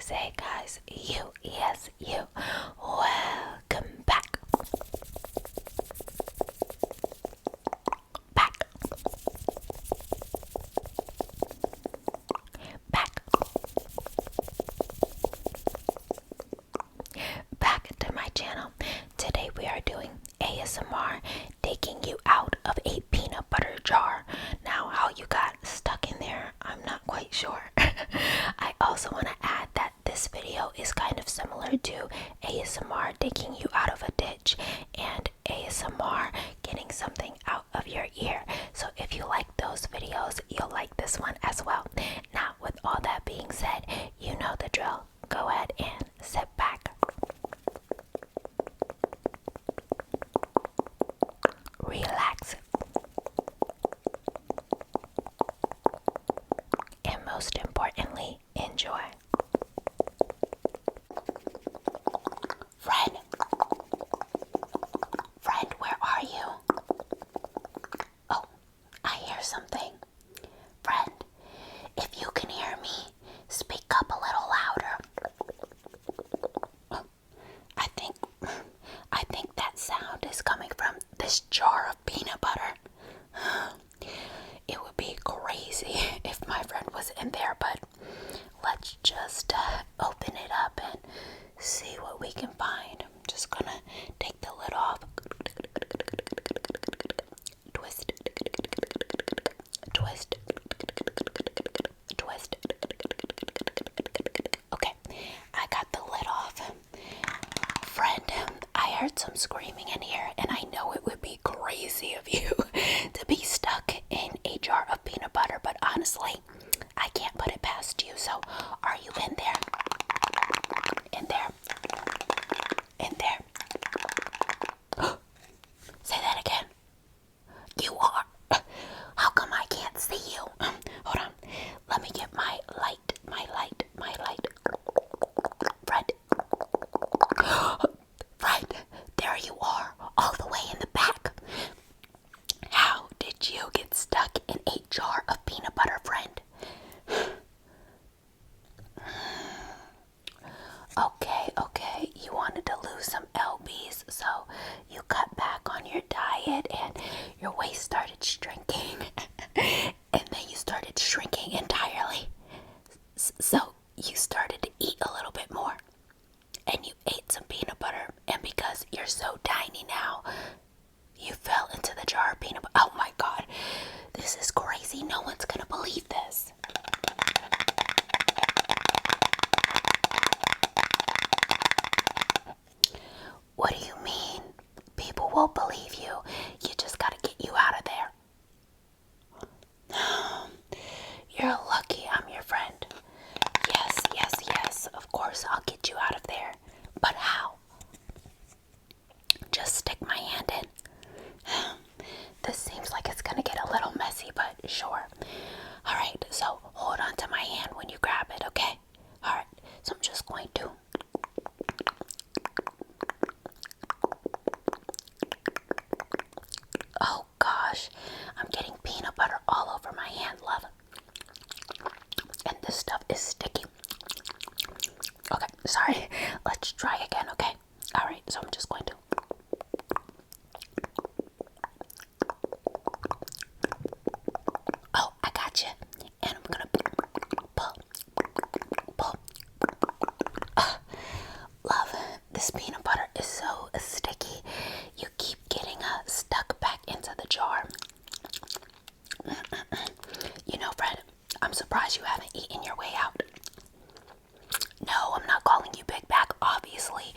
guys, you, yes, you, welcome back. Back to my channel. Today we are doing ASMR, taking you out of a peanut butter jar. Now, how you got stuck in there, I'm not quite sure. I also want to add that this video is kind of similar to ASMR taking you out of a ditch and ASMR getting something out of your ear. So if you like those videos, you'll like this one as well. Now, with all that being said, you know the drill. Go ahead and sit back, relax, and most importantly, enjoy. Friend, where are you? Oh, I hear something. Friend, if you can hear me, speak up a little louder. I think that sound is coming from this jar of peanut butter. It would be crazy if my friend was in there, but let's just open it up and see what we can find. I'm just gonna take the lid off. Twist. Twist. Twist. Okay, I got the lid off. Friend, I heard some screaming in here, and I know it would be crazy of you to be stuck in a jar of peanut butter, but honestly, I can't put it past you. So, are you in there? In there? In there? Say that again. You are. How come I can't see you? Hold on. Let me get my light. Friend, there you are, all the way in the back. How did you get stuck in a jar of peanut butter, friend? Okay, you wanted to lose some lbs, so you cut back on your diet and your waist started shrinking, and then you started shrinking entirely. So you started to eat a little bit more, and you ate some peanut butter, and because you're so tiny now, you fell into the jar of peanut butter. Oh my god, this is crazy. No one's gonna believe this. What do you mean? People will believe you. You just gotta get you out of there. You're lucky I'm your friend. Yes, of course I'll get you out of there. But how? Just stick my hand in. This seems like it's gonna get a little messy, but sure. Alright, so hold on to my hand when you grab it, okay? Alright, so I'm just going to... Oh gosh, I'm getting peanut butter all over my hand, love. And this stuff is sticky. Okay, sorry. Let's try again, okay? Alright, so I'm just going to... Oh, I got you. And I'm gonna pull. Love, this peanut butter is so sticky. You keep getting stuck back into the jar. You know, Fred, I'm surprised you haven't eaten your way out. No, I'm not calling you big back, obviously.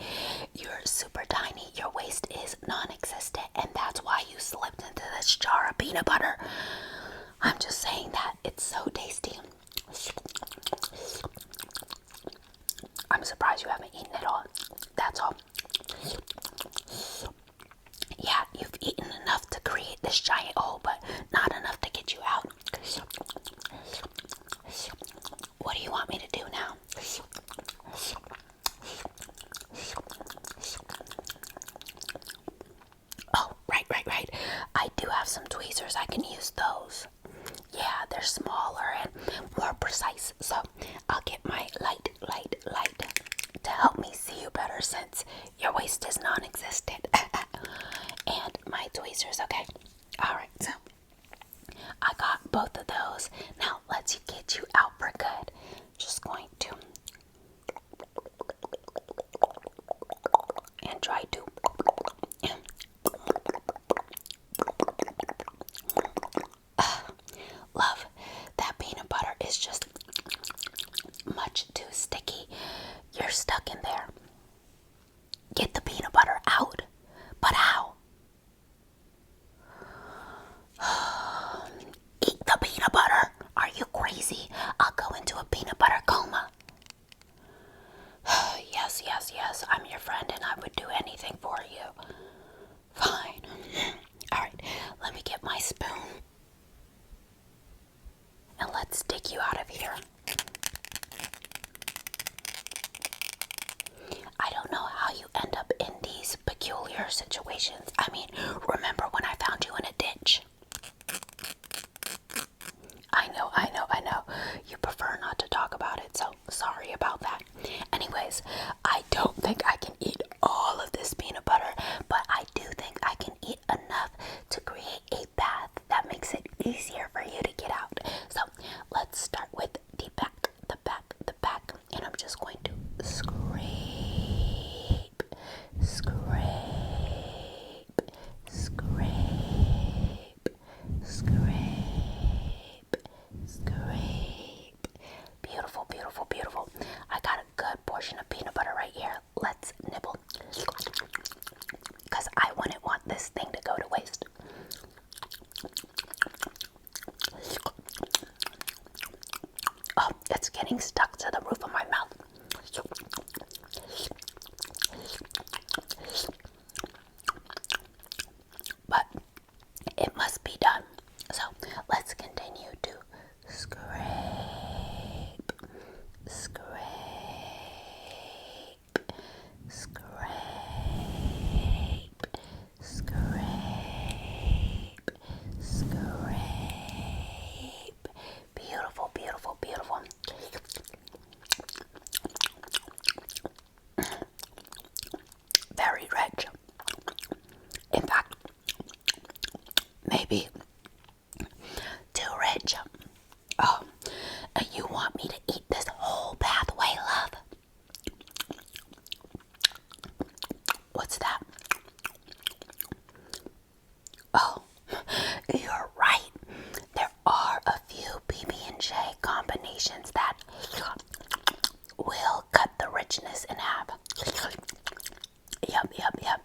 You're super tiny, your waist is non-existent, and that's why you slipped into this jar of peanut butter. I'm just saying that it's so tasty. I'm surprised you haven't eaten it all. That's all. Yeah, you've eaten enough to create this giant hole, but not enough to get you out. What do goes. Now let's get you out for good. Just going to and try to love, that peanut butter is just much too sticky. You're stuck in there. Get the peanut butter out. But how? Eat the peanut butter. Are you crazy? I'll go into a peanut butter coma. Yes, yes, yes. I'm your friend and I would do anything for you. Fine. Alright, let me get my spoon. And let's dig you out of here. I don't know how you end up in these peculiar situations. I mean, remember when I found you in a ditch? I know. You prefer not to talk about it, so sorry about that. Anyways, I don't think I can eat all of this peanut butter, but I do think I can eat enough to create a path that makes it easier for you to get out. So let's start with the back, and I'm just going to scrape, beautiful. I got a good portion of peanut butter right here. Let's nibble, because I wouldn't want this thing to go to waste. Oh, it's getting stuck to the roof of my mouth. But it must be done. So let's continue to scrape. Beautiful. Very rich. In fact, maybe too rich. Oh, you want me to eat this whole pathway, love? What's that? Oh, you're right. There are a few PB&J combinations that will cut the richness in half. Yep.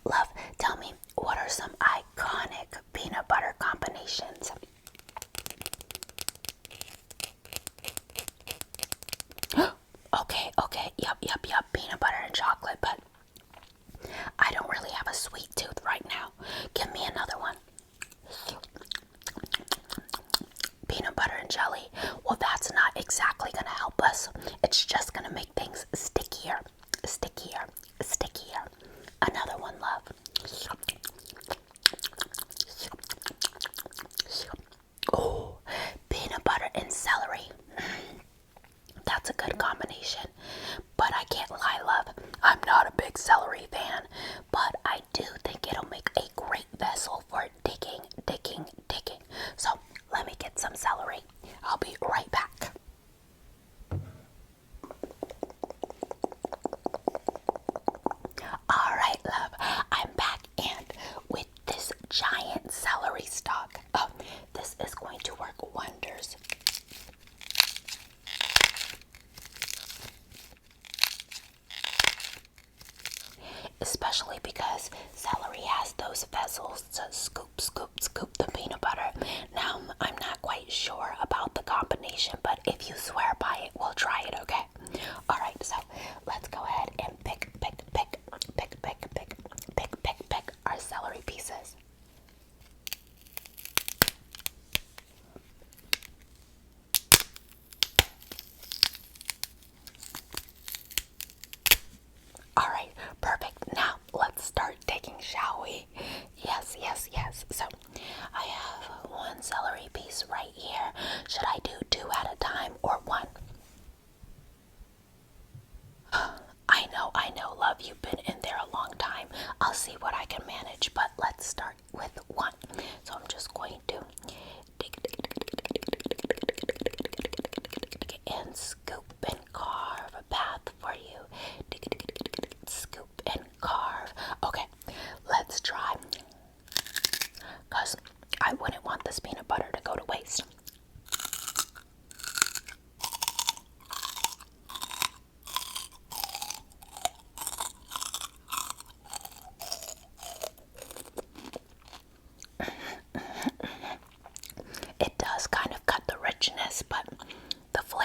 Love, tell me, what are some iconic peanut butter combinations? Okay, yep, peanut butter and chocolate, but I don't really have a sweet tooth right now. Give me another one. Peanut butter and jelly. Well, that's not exactly gonna help us. It's just gonna make things stickier. Another one, love. Oh, peanut butter and celery. That's a good combination. But I can't lie, love. I'm not a big celery fan, but I do think it'll make a great vessel for digging. So let me get some celery. I'll be right back. Alright, love, I'm back, and with this giant celery stalk, this is going to work wonders. Especially because celery has those vessels to scoop the peanut butter. Now, I'm not quite sure about the combination, but if you swear by it, we'll try it, okay? Alright, so let's go ahead and pick our celery pieces. Alright, perfect. Now, let's start digging, shall we? Yes. So, I have one celery piece right here. Should I do 2 at a time or 1? I know, love, you've been in there a long time. I'll see what I can manage, but let's start with 1. So I'm just going to dig.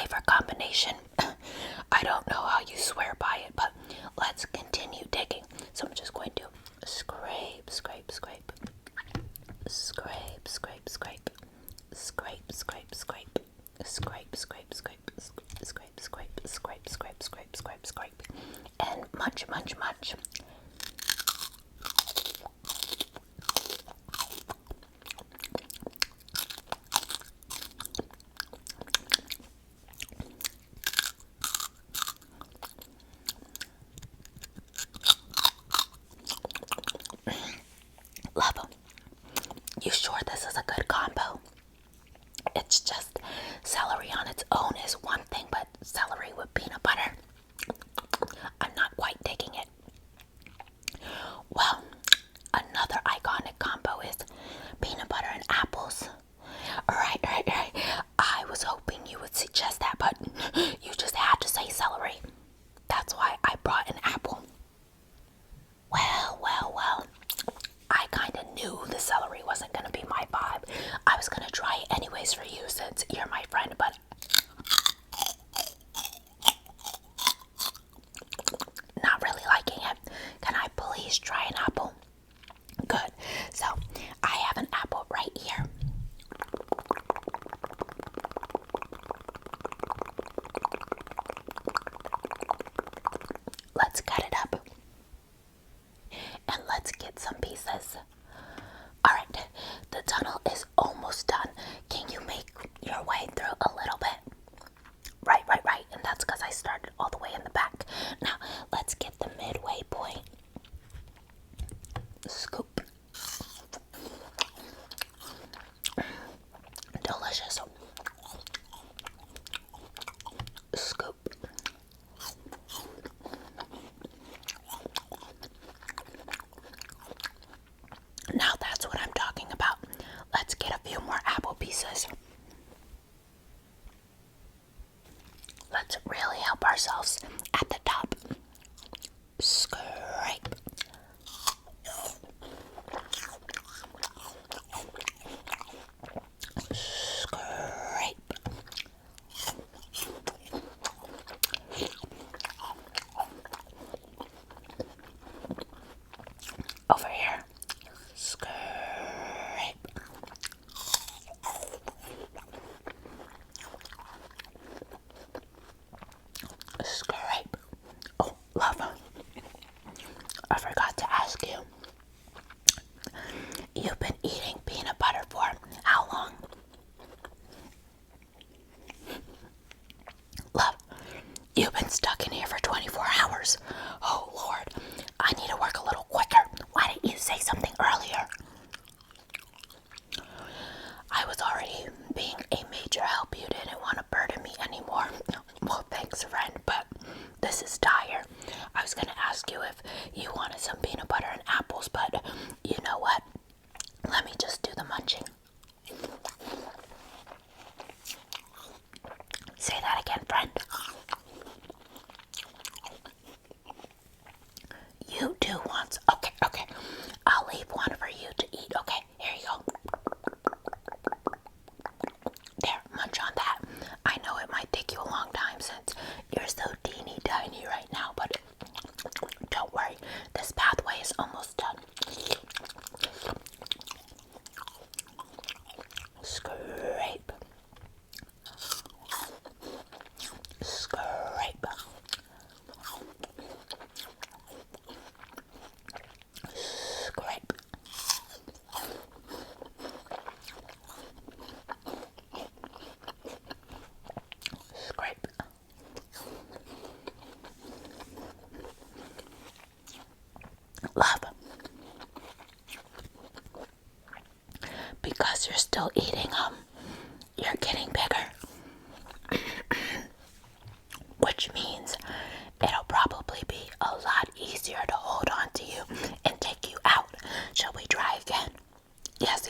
flavor combination. I don't know how you swear by it, but let's continue digging. So I'm just going to scrape, scrape, scrape, scrape, scrape, scrape, scrape, scrape, scrape, scrape, scrape, scrape, scrape, scrape, scrape, scrape, scrape, scrape, scrape, and munch, munch, munch. Love them. You sure this is a good combo? It's just celery on its own is one thing, but celery with peanut butter, I'm not quite digging it. Well, another iconic combo is peanut butter and apples. Alright. I was hoping you would suggest that, but you just had to say celery. That's why I brought an apple. Well. I kind of knew the celery wasn't going to be my vibe. I was going to try it anyways for you since you're my friend, but not really liking it. Can I please try an apple? Good. So, I have an apple right here. Let's cut it up. And let's get some pieces. Alright, the tunnel is almost done. Can you make your way through a little bit? Right. And that's because I started all the way in the back. Now, let's get the midway point. Scoop. Delicious. Scoop. Now that's what I'm talking about. Let's get a few more apple pieces. Let's really help ourselves at the top. Scrape. Scrape. Over here. Scrape. Scrape. Oh, love. I forgot to ask you. You've been eating peanut butter for how long? Love, you've been stuck in here for 24 hours. Oh, Lord. I need to work a little quicker. Why didn't you say something earlier? I was already being a major help. You didn't want to burden me anymore. Well, thanks, friend, but this is dire. I was going to ask you if you wanted some peanut butter and apples, but you know what? Let me just do the munching. Say that again, friend. You do once. Okay. I'll leave one for you to eat. Okay, here you go. There, munch on that. I know it might take you a long time since you're so teeny tiny right now, but don't worry. This pathway is almost done. Scrape. Scrape. Scrape. Scrape. Love. Because you're still eating you're getting bigger. Which means it'll probably be a lot easier to hold on to you and take you out. Shall we try again? Yes.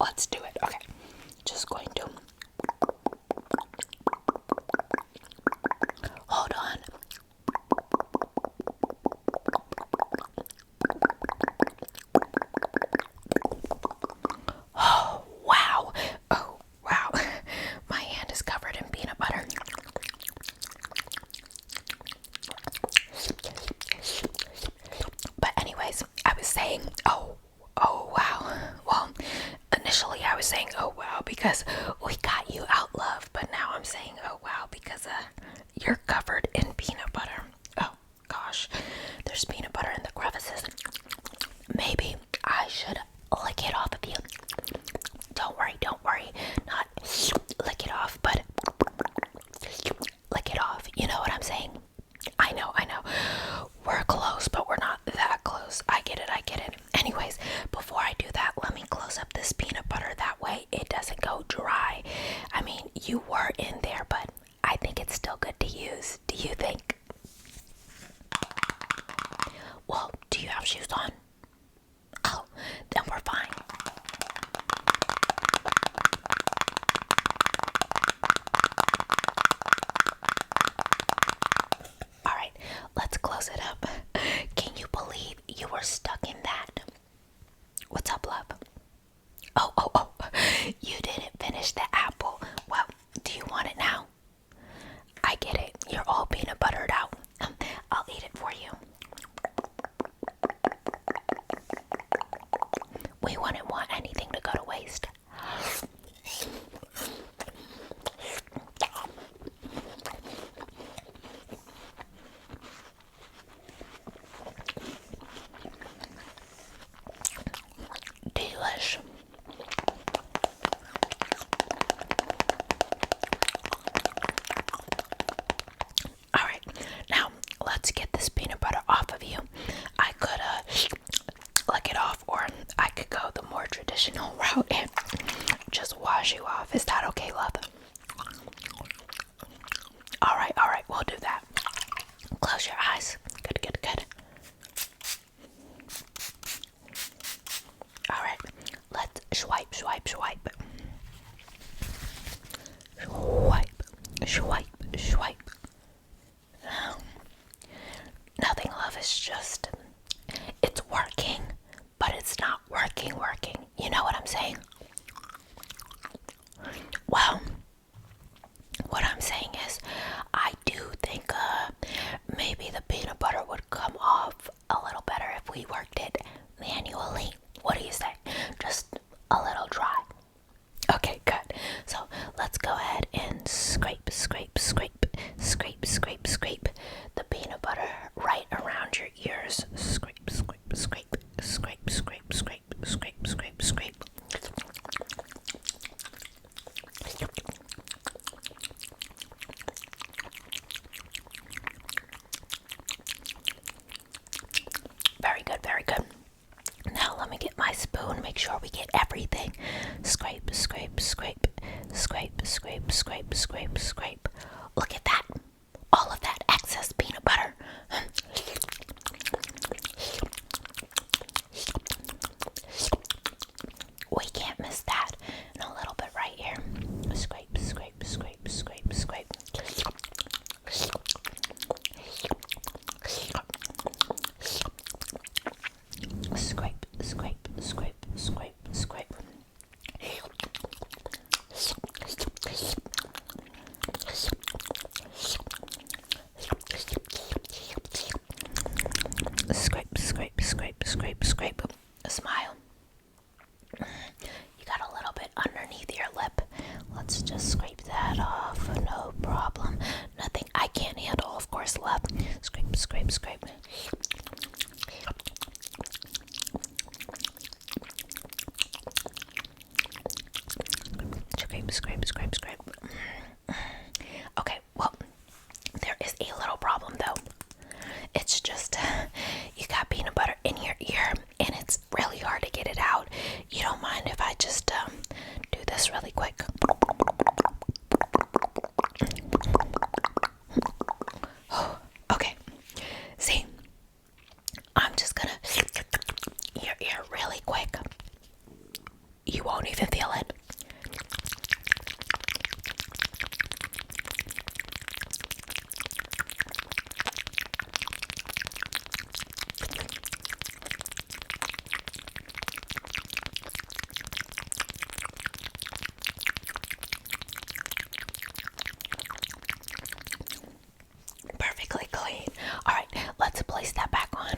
Let's do it. Okay. Just going to hold on. Oh, wow. My hand is covered in peanut butter. you were in there, but I think it's still good to use. Do you think? Well, do you have shoes on? Oh, then we're fine. Alright, let's close it up. Can you believe you were stuck in that? What's up, love? Oh, you didn't finish the apple. Well, do you want it now? I get it. You're all peanut buttered out. I'll eat it for you. We wouldn't want anything to go to waste. Delish. Alright, now let's get this peanut butter off of you. I could lick it off, or I could go the more traditional route and just wash you off. Is that okay, love? Alright, we'll do that. Close your eyes. Good. Alright, let's swipe. Swipe. Nothing, love, it's just, it's working, but it's not working. You know what I'm saying? Well, what I'm saying is, I do think maybe the peanut butter would come off a little better if we worked it manually. What do you say? Just a little dry. Okay, good. So let's go ahead and scrape the peanut butter right around your ears. Scrape. Very good. Now let me get my spoon, make sure we get everything. Scrape. Look at that. All of that excess peanut butter. We can't miss that. And a little bit right here. Scrape. Scrape. Smile. You got a little bit underneath your lip. Let's just scrape that off. No problem. Nothing I can't handle, of course, love. Scrape. Scrape. Okay, well, there is a little problem though. It's just, you got peanut butter in your ear and it's really hard to get it out. You don't mind if I just do this really quick? Okay, see, I'm just gonna your ear really quick. You won't even feel it. Perfectly clean. All right, let's place that back on.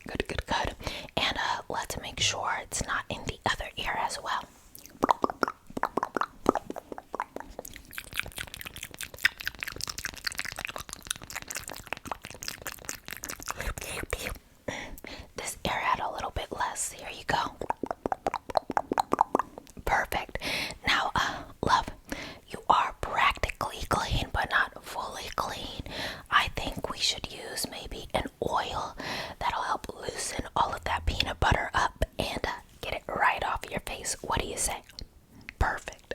Good. And let's make sure it's not in the other ear as well. This ear had a little bit less. Here you go. Perfect. Now, love, you are practically clean, but not fully clean. I think we should use maybe an oil that'll help loosen all of that peanut butter up and get it right off your face. What do you say? Perfect.